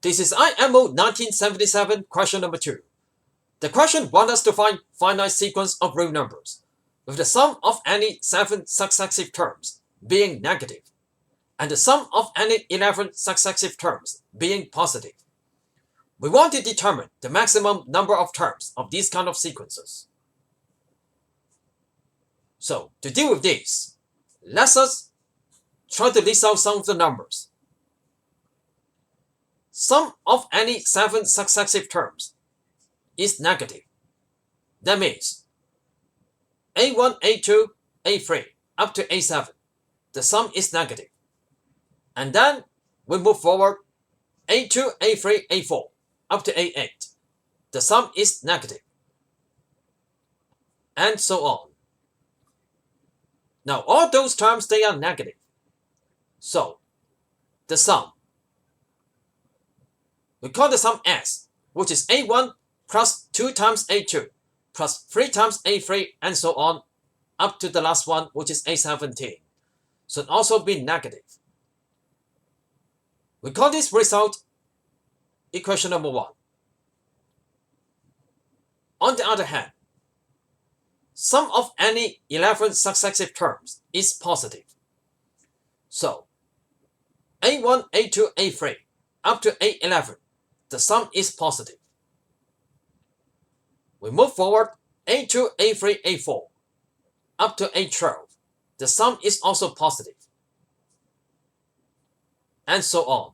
This is IMO 1977, question number 2. The question wants us to find finite sequence of real numbers, with the sum of any 7 successive terms being negative, and the sum of any 11 successive terms being positive. We want to determine the maximum number of terms of these kind of sequences. So, to deal with this, let us try to list out some of the numbers. Sum of any 7 successive terms is negative. That means A1, A2, A3 up to A7. The sum is negative. And then we move forward A2, A3, A4 up to A8. The sum is negative. And so on. Now all those terms, they are negative. So the sum, we call the sum S, which is A1 plus 2 times A2 plus 3 times A3 and so on up to the last one, which is A17. Should also be negative. We call this result equation number 1. On the other hand, sum of any 11 successive terms is positive. So A1, A2, A3 up to A11, the sum is positive. We move forward A2, A3, A4 up to A12, the sum is also positive. And so on.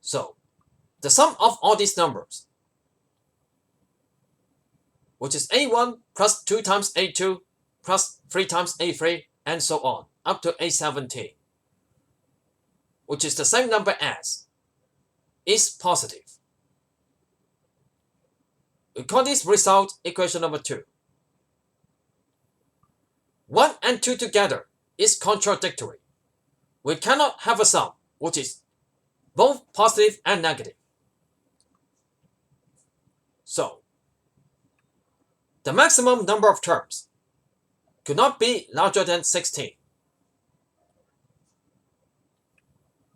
So the sum of all these numbers, which is A1 plus 2 times A2 plus 3 times A3 and so on up to A17, which is the same number as, is positive. We call this result equation number 2. 1 and 2 together is contradictory. We cannot have a sum which is both positive and negative. So the maximum number of terms could not be larger than 16.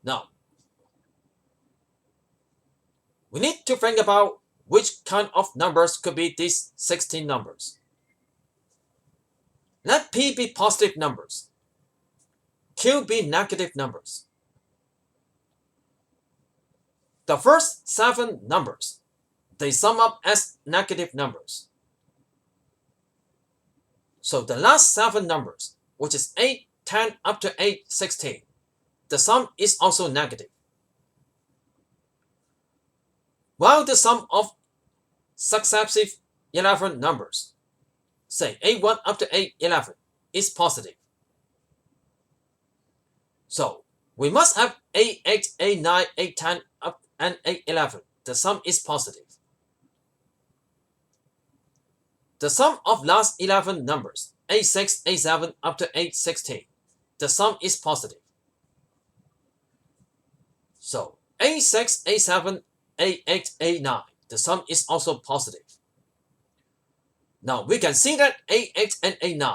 Now, we need to think about which kind of numbers could be these 16 numbers. Let P be positive numbers, Q be negative numbers. The first 7 numbers, they sum up as negative numbers. So the last 7 numbers, which is 8, 10 up to 8, 16, the sum is also negative. While the sum of successive 11 numbers, say A1 up to A11, is positive. So we must have A8, A9, A10 up and A11. The sum is positive. The sum of last 11 numbers, A6, A7 up to A16, the sum is positive. So A6, A7, A8, A9, the sum is also positive. Now we can see that A8 and A9,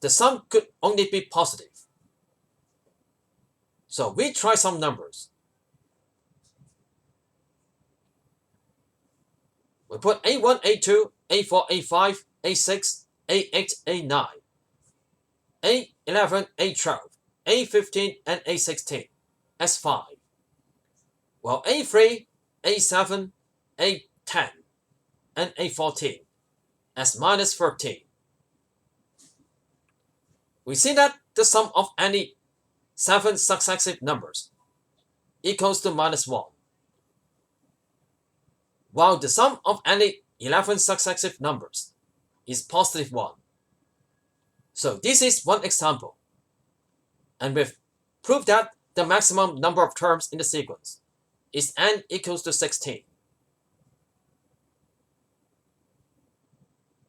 the sum could only be positive. So we try some numbers. We put A1, A2, A4, A5, A6, A8, A9, A11, A12, A15, and A16 as 5. While A3, A7, A10, and A14 as minus 13. We see that the sum of any 7 successive numbers equals to minus 1, while the sum of any 11 successive numbers is positive 1. So this is one example, and we've proved that the maximum number of terms in the sequence is n equals to 16.